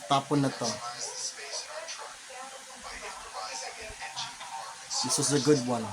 Tapon na to. This is a good one.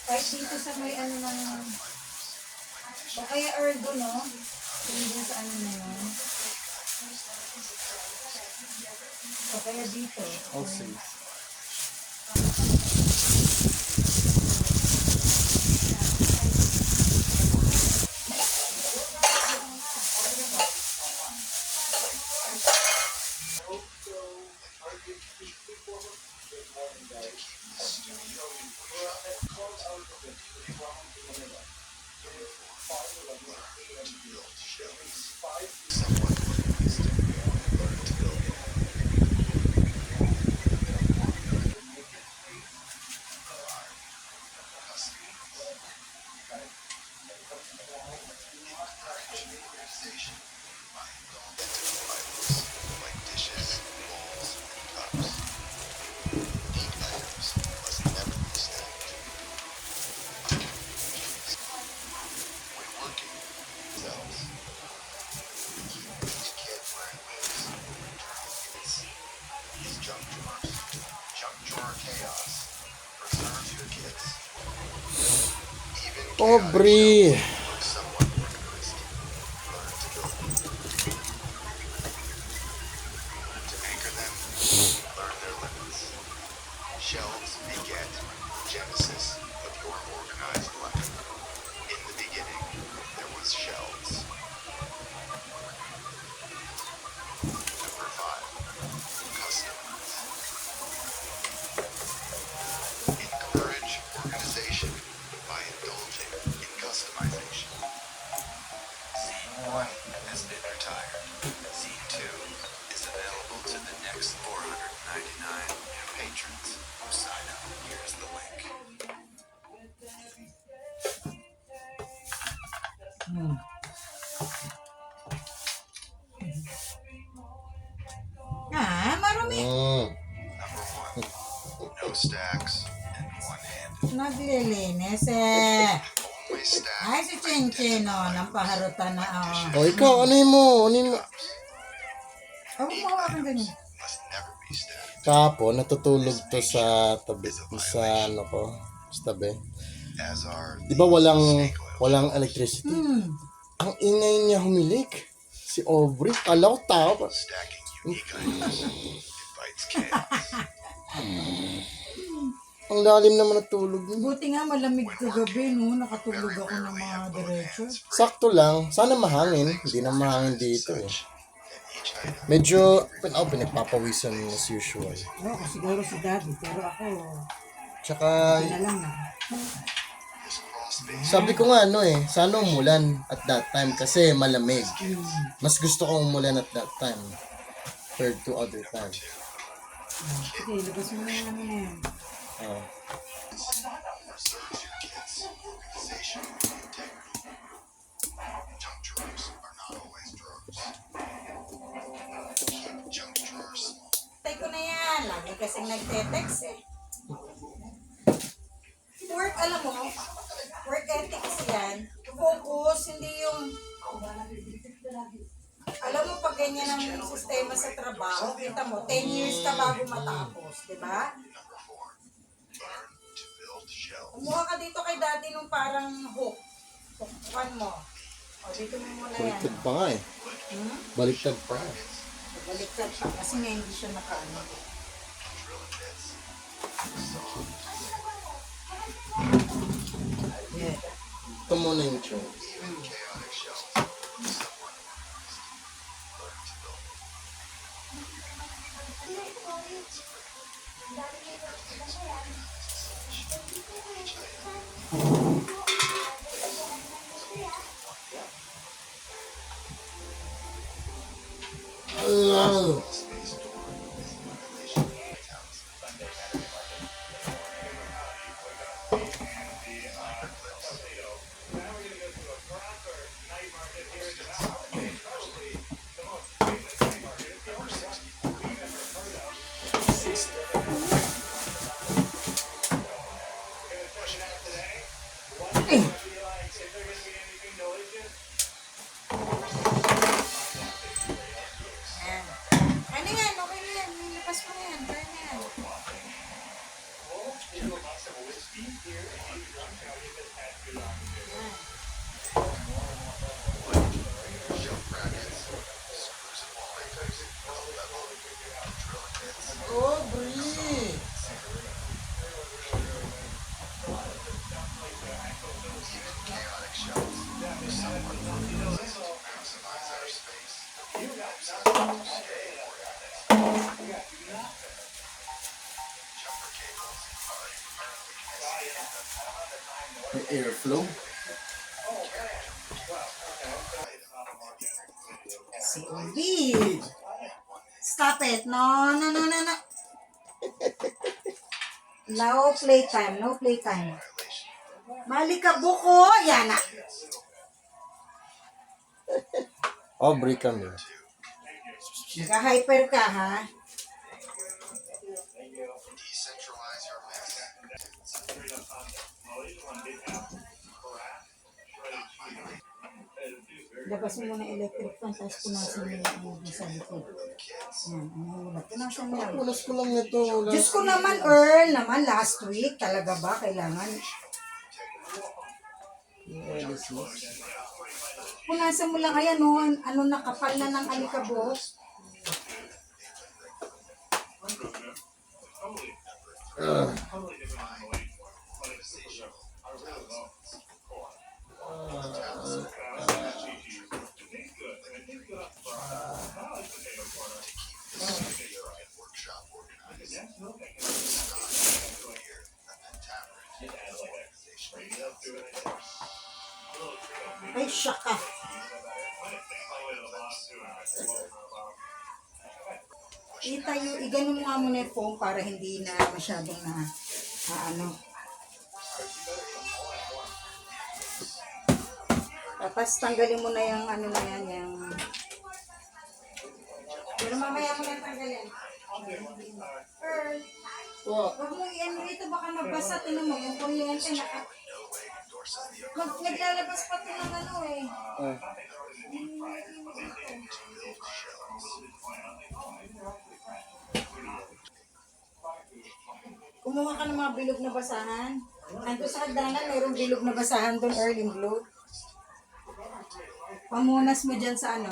Kahit dito sa may ano na o kaya Ergo, no? Hindi sa ano na yun. O kaya dito. I'll see. Pobre. Shelves beget genesis of your organized life. In the beginning, there was shelves. Number 5, customize. Encourage organization by indulging in customization. Scene 1 has been retired. Scene 2 is available to the next 499 new patrons who sign up. Here's the link. Marumi. Number 1, no stacks and one-handed. Naglilinis eh. Only stack Ay, si Chenchen, no. Nampaharutan na ako. O ikaw, ano mo? Huwag mo hawakan ganyan. must never be stacked. Tapon, natutulog to sa tabi, sa ano ko, sa tabi. As are Di ba walang electricity? Ang ingay niya humilik. Si Aubrey, kala ko tao. stacking unique items invites chaos. Ang lalim naman natulog niya. Buti nga malamig kagabi, no. Nakatulog ako ng mga diretso. Sakto lang. Sana mahangin. Hindi na mahangin dito eh. Each item Medyo, pinagpapawisan as usual. Oo, siguro si Daddy. Pero ako, Tsaka, alam na. is cross-based. sabi ko nga sana umulan at that time kasi malamig. Mas gusto kong umulan at that time compared to other time. Sige, labas mo na yung ano na yan. Oh. Preserves your kids. kasing nagte-text eh. Work, alam mo, work ethics yan. Focus, hindi yung, alam mo pag ganyan ang sistema sa trabaho, kita mo, 10 years ka bago matapos, di ba? Number 4. Learn to build shells. Kumuha ka dito kay daddy nung parang hook. Hookan mo. O, dito mo muna yan. Baliktad pa nga eh. Hmm? Baliktad pa. Baliktad pa kasi nga hindi siya nakaano. Drill bits. Yeah. Ito muna yung tune. Even chaotic shells. Someone organized. Learn to build them. Space door is in violation of Italics. Ayan. Ano yan? Okay na yan. Nilipas mo na yan. Kaya na yan. Ayan. Shell brackets. Screws and wall anchors. Level. Drill bits. Oh, Brie! Even chaotic shells. Someone organized to maximize our space. Helps us to stay organized. Jumper cables are inherently messy. May airflow. Si Ovid. Stop it. No, no, no, no, no. No playtime. No playtime. Mali ka buko. Yan na. Aubrey kami. Naka-hyper ka, ha? Decentralize your mess. Labas mo muna electric fan, tapos punasan mo yung ano sa likod. Yan, ano, punasan mo lang. Punas ko lang ito. Diyos ko naman, Earl, naman last week. Talaga ba? Kailangan. Punasan mo lang, ayan o, ano, nakapal na ng alikabok. Workshop organized. Start clear and then tap organization. Ay, shaka. Itayo, igano mo nga muna yung phone para hindi na masyadong na, ano. Tapos tanggalin mo na yung ano na yan, yung... Pero mamaya mo na tanggalin. Earl, huwag mo yan rito, baka mabasa. Tinan mo, yung kuryente naka... Naglalabas pa ito ng ano eh. Kumuha ka ng mga bilog na basahan. Ando sa hagdanan, mayroong bilog na basahan doon, early blue. Pamunas mo dyan sa ano.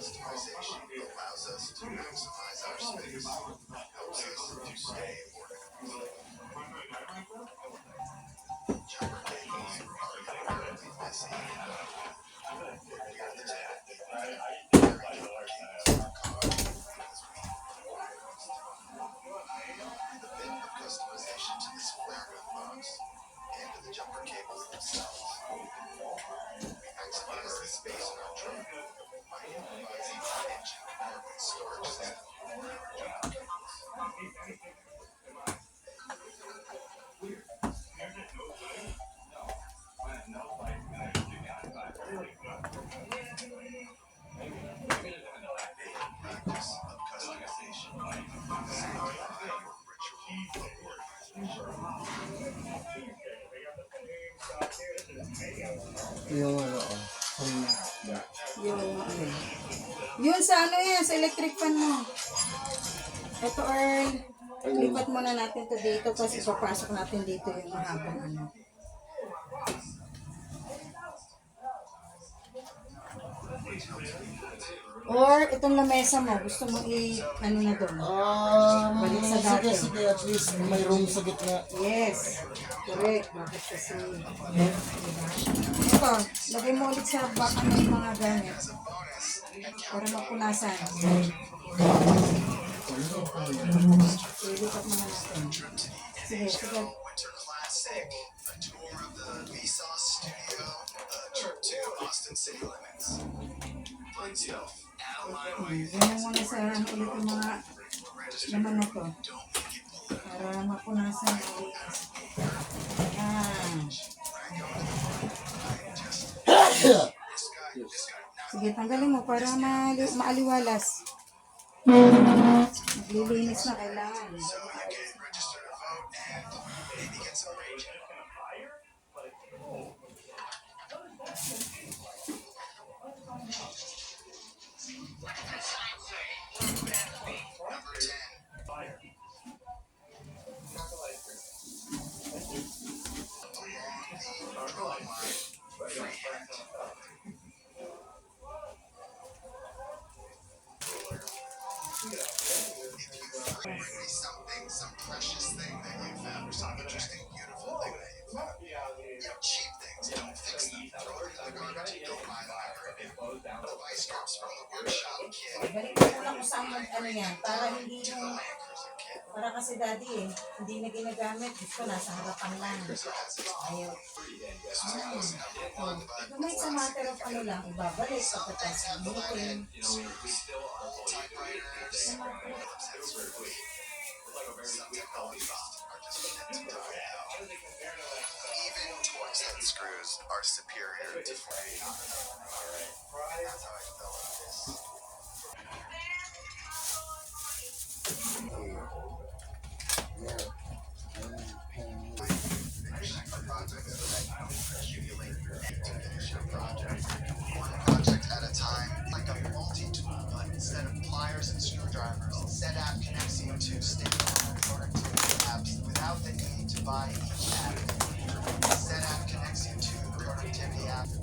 Customization allows us to maximize our the jumper cables themselves. We maximize the space in our truck by improvising an engine compartment storage system in our jumper cables. Practice of customization. Simplify your ritual of organization. Yung ano, Yun sa ano yan, sa electric fan mo. Ito, Earl. Lipat muna natin to dito, tapos ipapasok natin dito yung mahabang ano. Or itong lamesa mo, gusto mo ano na doon? Balik sa dati. sige, at least may room sa gitna. Yes. Correct. Bakit kasi? Ito, lagay mo ulit sa baka ng mga gamit. Para mapunasan. Ilipat mo na natin. Sige, sige. Winter Classic, a tour of the Vsauce studio, a trip to Austin city limits. Find yourself at a line way. Ganyan mo na sa ano ulit yung mga laman na to. Para mapunasan mo ulit. Sige, tanggalin mo para maaliwalas. Maglilinis na kailangan. So you can register to vote and maybe get some range. Number 10. Along the freehand. Bring me something, some precious thing that you found, or some interesting, beautiful thing that you found. You know, cheap things, don't fix them. Throw them in the garbage, don't buy them ever. The vice grips from the workshop kit. Balik mo lang kung saan ano yan. Para hindi To the yung... Land Cruiser kit. Para kasi daddy hindi na ginagamit. Gusto nasa harapan lang. Cruiser has its Ayaw. This was number 1, but Kung may sa matter of ano lang, ibabalik. Pagkatas have the bukin. lead-in screws, old typewriters, Phillips head screws. Some technologies are just meant to die out. Even Torx head screws are superior to Ford. And that's how I developed this. Finish a project accumulate to finish a project. One project at a time, like a multi-tool, but instead of pliers and screwdrivers, SetApp connects you to standalone productivity apps without the need to buy each app. SetApp connects you to productivity apps.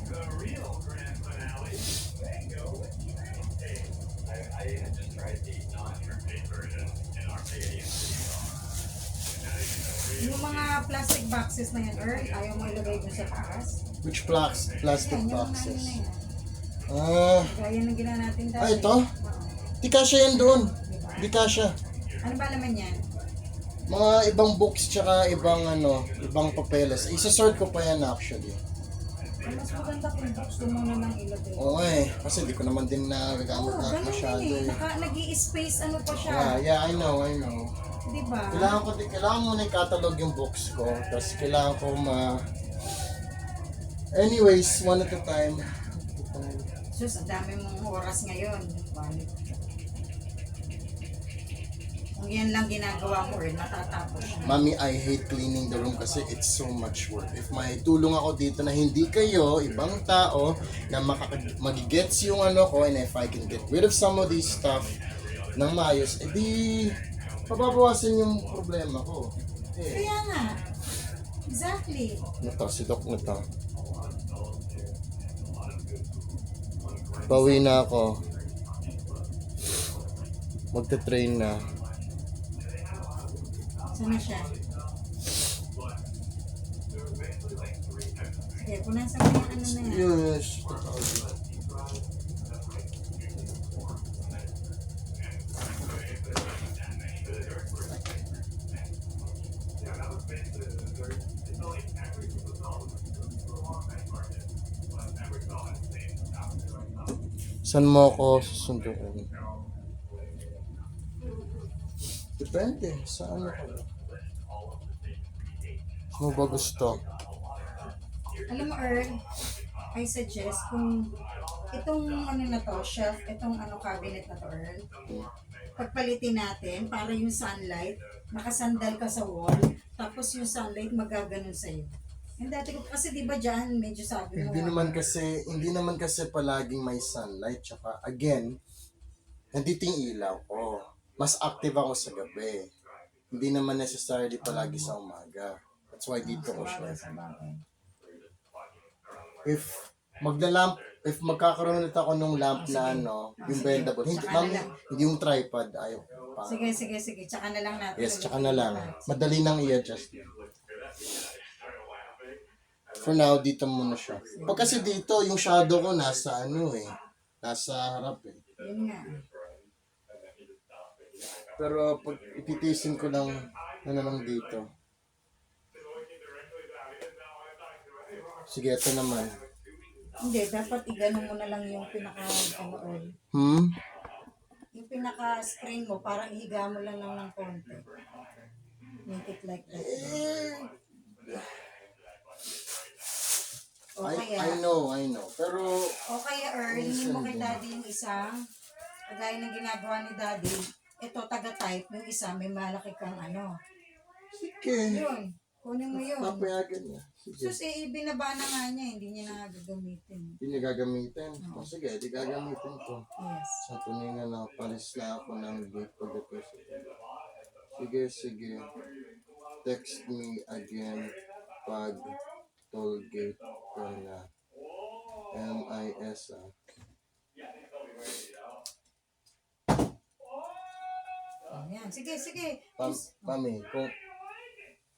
The real grand finale. Mango. Hey, I had just tried the non-arcade version in Arcadian Studio. Yung mga plastic boxes na yan, Earl, ayaw mo ilagay dun sa taas. Which plastic Yan, yung mga ano boxes? na yan. Ah, Gaya ng ginawa natin dati. ito? Oo. Di kasya yan doon. Di kasya. Ano ba naman yan? Mga ibang books tsaka ibang ibang papeles. Isa-sort ko pa yan actually. Ang mas maganda kung gusto mo namang ilagay. Oo kasi di ko naman din nagagamit Oo, na ganun masyado din eh. eh. Nag-i-space ano pa siya. Yeah, I know. Diba? Kailangan muna i-catalog yung books ko. Tapos kailangan ko anyways, one at a time. Sus, ang dami mong oras ngayon. Balik. Kung yan lang ginagawa mo, natatapos siya. Mami, I hate cleaning the room kasi it's so much work. If may tulong ako dito na hindi kayo, ibang tao, na magigets yung ko, and if I can get rid of some of these stuff ng maayos, edi pababawasan yung problema ko. Kaya nga. Exactly. Si Doc na to. Bawi na ako. Magte-train na. Sana siya. Sige, punasan mo yung ano na yan. Yes. Saan mo ako susunduin? Depende. Saan ako? Ano ba gusto? Alam mo, Earl, I suggest kung itong ano na to, shelf, itong ano cabinet na to, Earl, pagpalitin natin para yung sunlight, nakasandal ka sa wall, tapos yung sunlight magaganon sa'yo. Yung dati ko, kasi di ba dyan, medyo sabi mo, Hindi naman kasi palaging may sunlight. Tsaka, again, nandito yung ilaw ko. Mas active ako sa gabi. Hindi naman necessarily palagi sa umaga. That's why dito ko siya. If magkakaroon ulit ako nung lamp na ano, yung bendable, hindi yung tripod, ayaw pa. sige, tsaka na lang natin. Yes, tsaka na lang. Madali nang i-adjust. For now, dito muna siya. Pag kasi dito, yung shadow ko nasa ano eh. Nasa harap eh. Yun nga. Pero pag ititisin ko lang na lang dito. Sige, ito naman. Hindi, dapat igano mo na lang yung pinaka, ano, Earl. Yung pinaka-screen mo, parang ihiga mo lang ng konti. Make it like that. O kaya, I know. Pero, o kaya Earl, hindi mo kay Daddy yung isang, kagaya ng ginagawa ni Daddy, ito taga-type, yung isa may malaki kang ano. sige. Yun, kunin mo yun. Papayagan niya. Sige. Sus, binaba na nga niya, hindi niya na gagamitin. Hindi niya gagamitin. O sige, di gagamitin ko. Yes. Sa tuningan na, palis na ako ng gate pag-deposit. Sige. Text me again pag toll gate ko na. MIS Ayan, sige. Mami, kung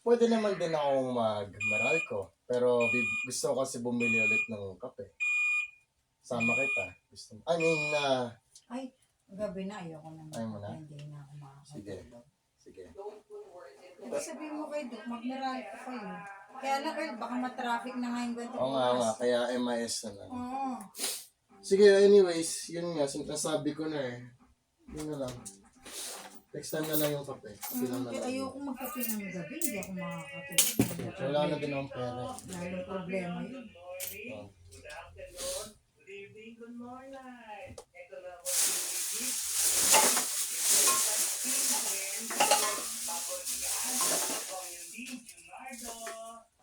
pwede naman din akong mag-Meralco. Pero gusto ko kasi bumili ulit ng kape. Sama kita. Ay, gabi na, ayoko na. Ayaw mo na? Hindi na ako makakatulog. Sige. Hindi sabihin mo kay Doc, mag-meral ko kayo. Kaya lang, Earl, baka matraffic na nga yung ganito. Oo nga, kaya MIS na lang. Oo. Sige, anyways, yun nga, nasabi ko na eh. Yun na lang. Next time na lang yung kape. Kape lang na lang. Ayoko magkape ng gabi, hindi ako makakatulog. Wala na din akong pera. Lalong problema yun. Oh. Good afternoon, good evening, good morning. Ito na po si Leonardo.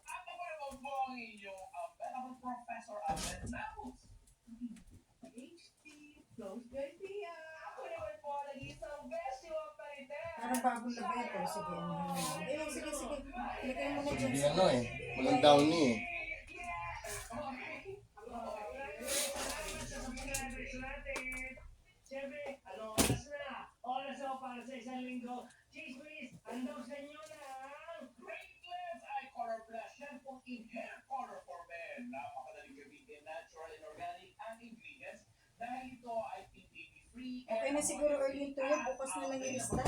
At ako naman po ang inyong venerable Professor Abed Mamos. HT, close the idea. Ako naman po nag-isang besyo ang palitan. Parang bagong labi ito. Sige, ano yun. Sige. Ilagay mo na dyan. Hindi ano eh. Walang downy eh. Siyempre, ano oras na? Oras na para sa isang linggo. Chismis, andog sa inyo ng Brainless Eye Color Plus Shampoo in Hair Color for Men. Napakadaling gamitin, natural and organic ang ingredients dahil ito ay PPD-free. Okay na siguro early to yun. Bukas na lang yung lista.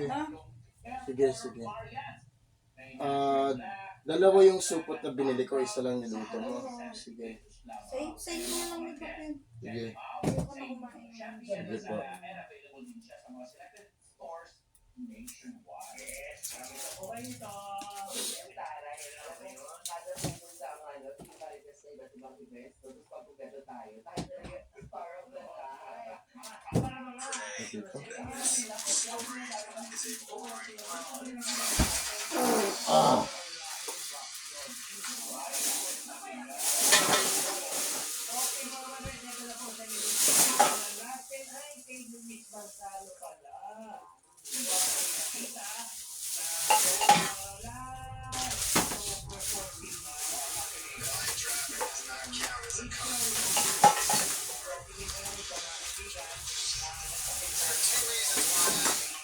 Ha? Sige. Dalawa yung supot na binili ko. Isa lang niluto mo. Sige. Sa inyo na lang yung kape. Sige. Ayoko na kumain. Sige po. Available din siya sa mga selected stores nationwide. Yes, sabi ko po kayo ito. Yung taray, kada pupunta ang ano, pinarites sa iba't ibang events, tapos pag-together tayo talaga star of the night. Sige po.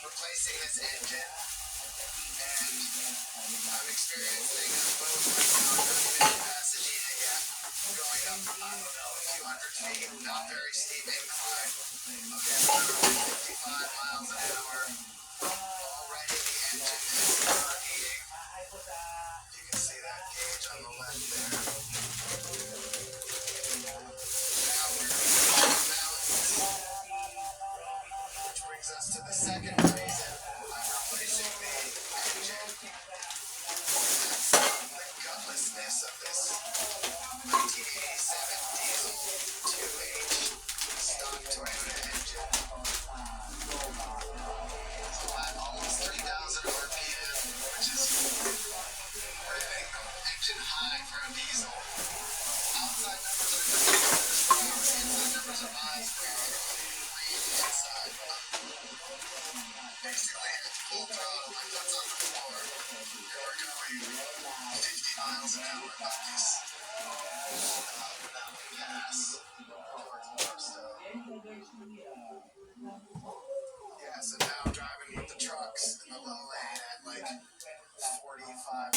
Replacing this engine, and I'm experiencing both Pasadena, going up, I don't know, 200 feet, not very steep incline. Okay, 55 miles an hour. Already the engine is overheating. You can see that gauge on the left there. Now we're brings us to the second reason I'm replacing the engine. The gutlessness of this 1987 diesel 2H stock Toyota engine. So at almost 3,000 RPM, which is revving the engine high for a diesel. Outside numbers are good kilometers per hour. Inside numbers are miles per hour. Read inside. Basically, at full throttle, my foot's on the floor. We're going 50 miles an hour up this mountain pass towards Barstow. Yeah, so now I'm driving with the trucks in the low lane at like 45.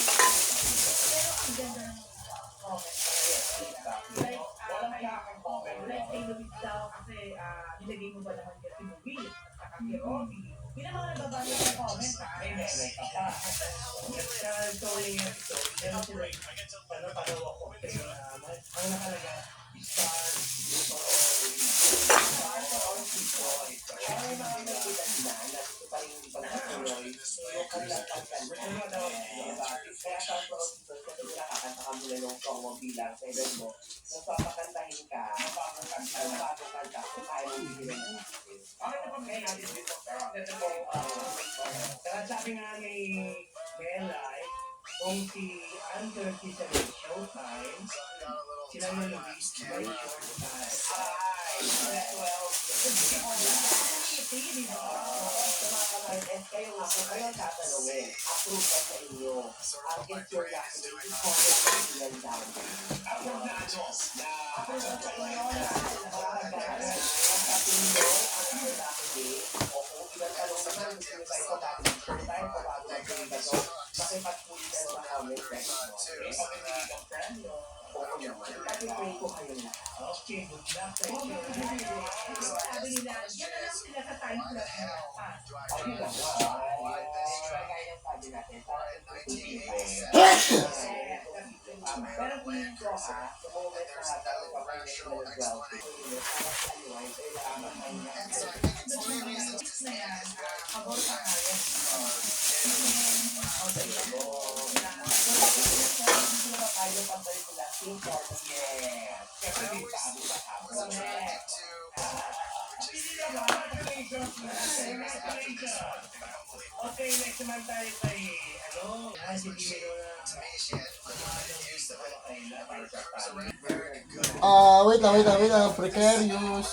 Walang kaya akong comment. Like, say, lumit daw kasi nilagay mo ba naman kasi movie? Saka si Robby. Yun ang mga nababasa ng comment, ha? Ay, meron ka pa. Sorry, never sila. Ano, palaw ako. Kasi, ang nakalaga, star for all people. Ay, mga nagbilan na, nandito pa rin yung pagkatuloy. Yung kanilang pagkatuloy. Kaya star for all people, kasi wala kakanta ka mula nung song mo bilang sa edad mo. Nagpapakantahin ka, bagong kanta, kung kaya mo bigyan ng okay na pag ngayon natin dito, pero ang ganda mo, kaya sabi nga ni Melay, kung si Under sa Showtime, sila yung Luis by Showtime. Ay, well, di ba? Kayo nga, kung kayo tatanungin, approve ka sa inyo. Ang get your document, i-comment ko silang down. Approve na ano? Approve na sa inyo na makakagalan. Ang sabihin nyo, ang your document, o kung ilang tanong naman, gusto nyo ba ito dati Showtime, o bago mag-ring ba ito, makipagpulitan sa comment section. Okay, pag-ibig ang friend, no? Pag-pray ko kayo na. Okay, good luck sa inyo. Sabi nila, yan na lang sila sa time slot na. Okay lang. Kaya yung sabi natin, pero kung yun ko ha, sa moment na hataw pa pa rin ko as well, para sa iyo ay kailangan may na yan, pabor ka nga yan. O sa iyo, tayo pang pelikula, King Kong. Yes. Kasi di sabi sa hapon. Okay, next naman tayo kay, si Dimero na, Wait lang. Precarious.